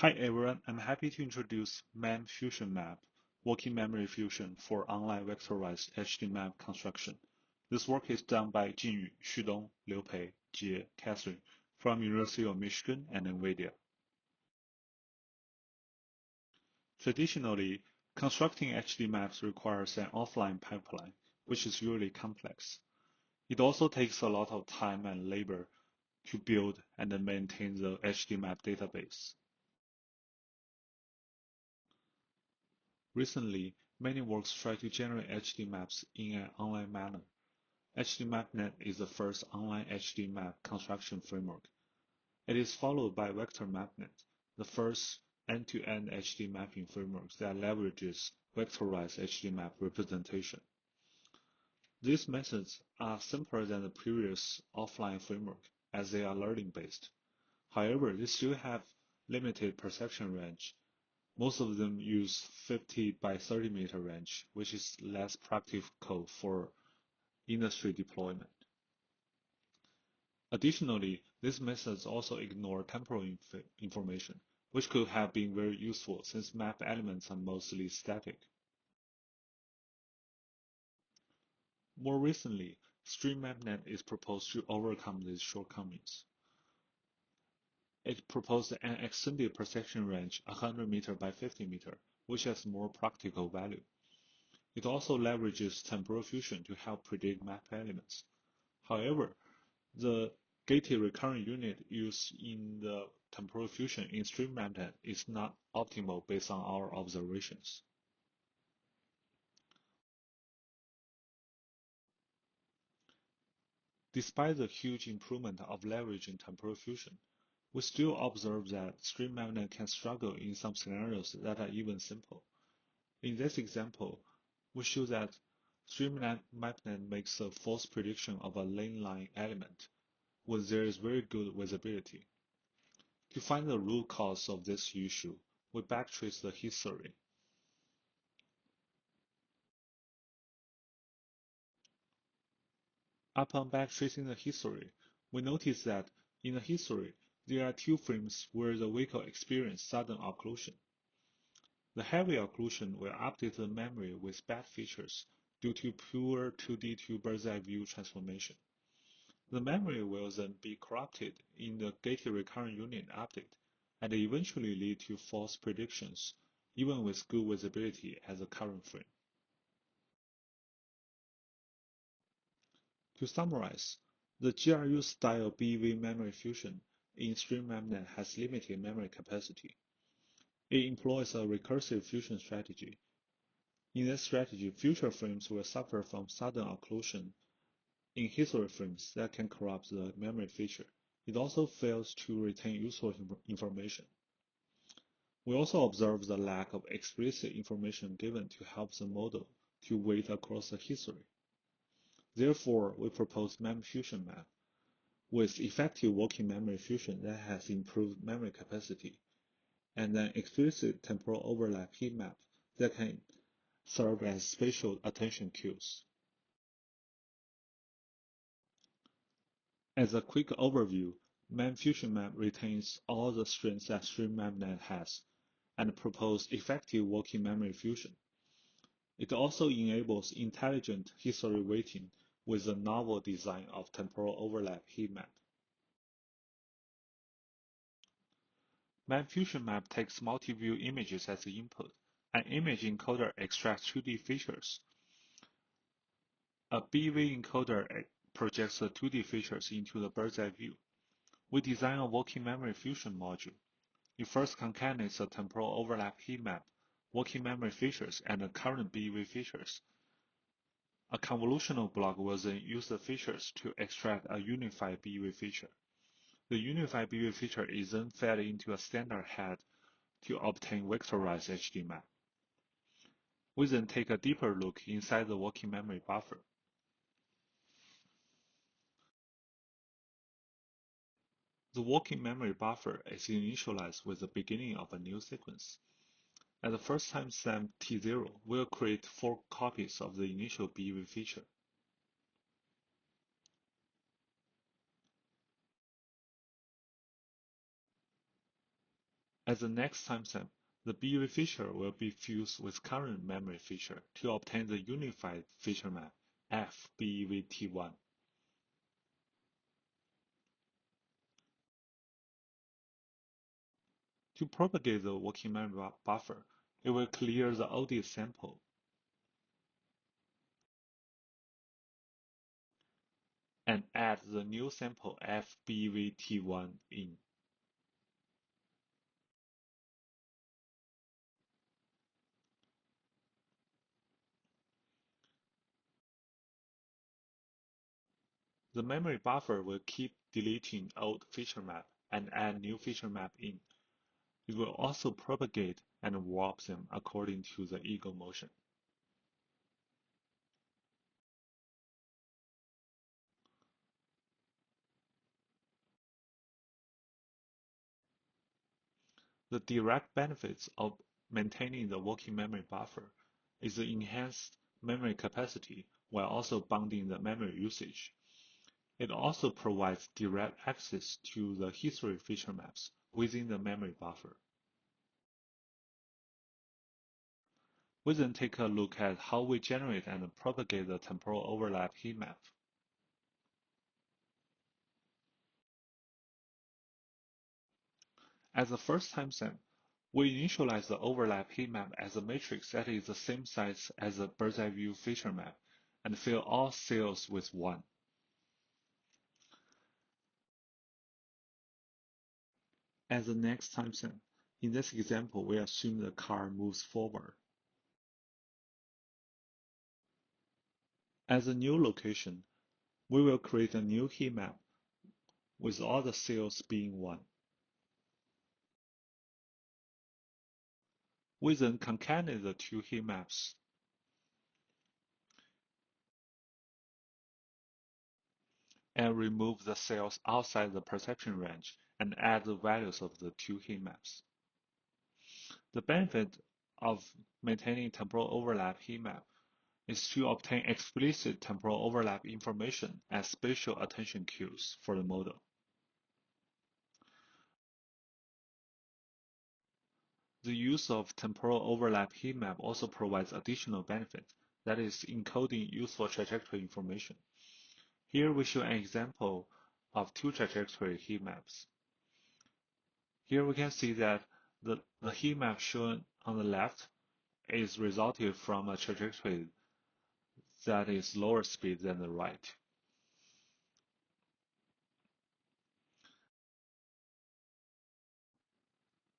Hi everyone, I'm happy to introduce MemFusionMap, Working Memory Fusion for online vectorized HD map construction. This work is done by Jinyu, Xudong, Liu Pei, Jie, Catherine from University of Michigan and NVIDIA. Traditionally, constructing HD maps requires an offline pipeline, which is usually complex. It also takes a lot of time and labor to build and maintain the HD map database. Recently, many works try to generate HD maps in an online manner. HDMapNet is the first online HD map construction framework. It is followed by VectorMapNet, the first end-to-end HD mapping framework that leverages vectorized HD map representation. These methods are simpler than the previous offline framework as they are learning-based. However, they still have limited perception range. Most of them use 50 by 30 meter range, which is less practical for industry deployment. Additionally, these methods also ignore temporal information, which could have been very useful since map elements are mostly static. More recently, StreamMapNet is proposed to overcome these shortcomings. It proposed an extended perception range 100 meter by 50 meter, which has more practical value. It also leverages temporal fusion to help predict map elements. However, the gated recurrent unit used in the temporal fusion in StreamMapNet is not optimal based on our observations. Despite the huge improvement of leveraging temporal fusion, we still observe that StreamMapNet can struggle in some scenarios that are even simple. In this example, we show that StreamMapNet makes a false prediction of a lane line element when there is very good visibility. To find the root cause of this issue, we backtrace the history. Upon backtracing the history, we notice that in the history, there are two frames where the vehicle experienced sudden occlusion. The heavy occlusion will update the memory with bad features due to poor 2D to bird's eye view transformation. The memory will then be corrupted in the gated recurrent unit update and eventually lead to false predictions, even with good visibility at the current frame. To summarize, the GRU-style BEV memory fusion in StreamMapNet has limited memory capacity. It employs a recursive fusion strategy. In this strategy, future frames will suffer from sudden occlusion in history frames that can corrupt the memory feature. It also fails to retain useful information. We also observe the lack of explicit information given to help the model to weight across the history. Therefore, we propose MemFusionMap with effective working memory fusion that has improved memory capacity, and an explicit temporal overlap heatmap that can serve as spatial attention cues. As a quick overview, MemFusionMap retains all the strengths that StreamMapNet has and proposes effective working memory fusion. It also enables intelligent history weighting with a novel design of temporal overlap heatmap. MemFusionMap takes multi-view images as the input. An image encoder extracts 2D features. A BV encoder projects the 2D features into the bird's eye view. We design a working memory fusion module. It first concatenates a temporal overlap heatmap, working memory features, and the current BV features. A convolutional block will then use the features to extract a unified BV feature. The unified BV feature is then fed into a standard head to obtain vectorized HD map. We then take a deeper look inside the working memory buffer. The working memory buffer is initialized with the beginning of a new sequence. At the first timestamp T0, we'll create 4 copies of the initial BV feature. As the next timestamp, the BV feature will be fused with current memory feature to obtain the unified feature map FBEVT1. To propagate the working memory buffer, it will clear the oldest sample and add the new sample FBEVT1 in. The memory buffer will keep deleting old feature map and add new feature map in. It will also propagate and warp them according to the eagle motion. The direct benefits of maintaining the working memory buffer is the enhanced memory capacity while also bounding the memory usage. It also provides direct access to the history feature maps within the memory buffer. We then take a look at how we generate and propagate the temporal overlap heat map. As the first timestamp, we initialize the overlap heat map as a matrix that is the same size as the bird's eye view feature map and fill all cells with 1. As the next timestamp, in this example, we assume the car moves forward. As a new location, we will create a new heat map with all the cells being 1. We then concatenate the two heat maps and remove the cells outside the perception range and add the values of the two heat maps. The benefit of maintaining temporal overlap heat map is to obtain explicit temporal overlap information as spatial attention cues for the model. The use of temporal overlap heat map also provides additional benefit, that is, encoding useful trajectory information. Here we show an example of two trajectory heat maps. Here we can see that the heat map shown on the left is resulted from a trajectory that is lower speed than the right.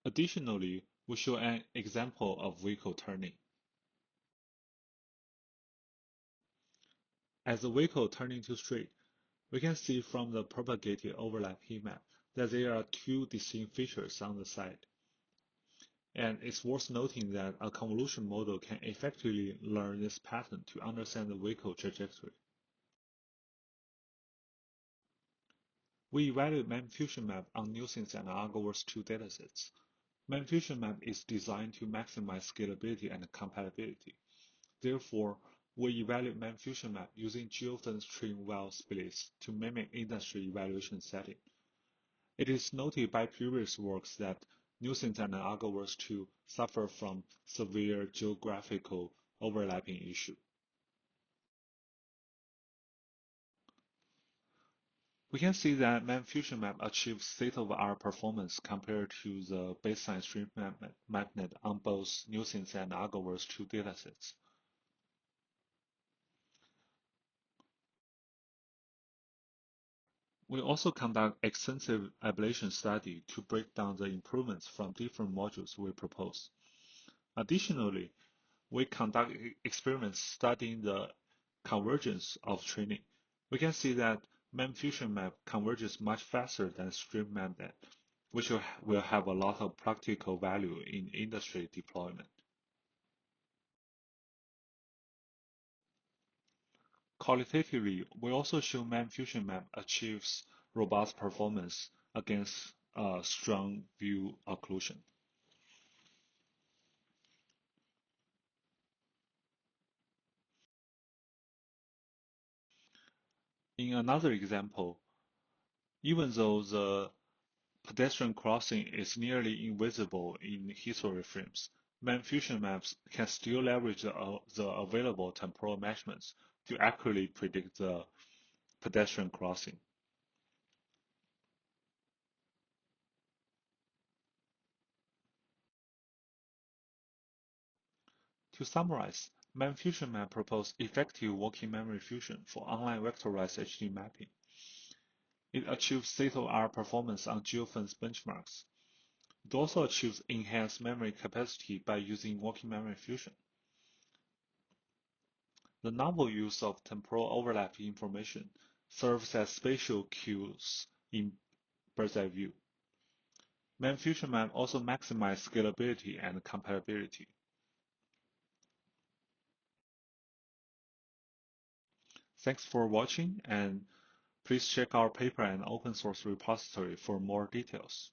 Additionally, we show an example of vehicle turning. As the vehicle turning to straight, we can see from the propagated overlap heat map that there are two distinct features on the side. And it's worth noting that a convolution model can effectively learn this pattern to understand the vehicle trajectory. We evaluate MemFusionMap on nuisance and Argoverse 2 datasets. MemFusionMap is designed to maximize scalability and compatibility. Therefore, we evaluate MemFusionMap using geofence string well splits to mimic industry evaluation setting. It is noted by previous works that nuisance and Argoverse 2 suffer from severe geographical overlapping issue. We can see that MemFusionMap achieves state-of-the-art performance compared to the baseline StreamMapNet on both nuisance and Argoverse 2 datasets. We also conduct extensive ablation study to break down the improvements from different modules we propose. Additionally, we conduct experiments studying the convergence of training. We can see that MemFusionMap converges much faster than StreamMapNet, which will have a lot of practical value in industry deployment. Qualitatively, we also show MemFusionMap achieves robust performance against strong view occlusion. In another example, even though the pedestrian crossing is nearly invisible in history frames, MemFusion maps can still leverage the available temporal measurements to accurately predict the pedestrian crossing. To summarize, MemFusionMap proposes effective working memory fusion for online vectorized HD mapping. It achieves state-of-the-art performance on geofence benchmarks. It also achieves enhanced memory capacity by using working memory fusion. The novel use of temporal overlap information serves as spatial cues in bird's-eye view. MemFusionMap also maximizes scalability and compatibility. Thanks for watching, and please check our paper and open source repository for more details.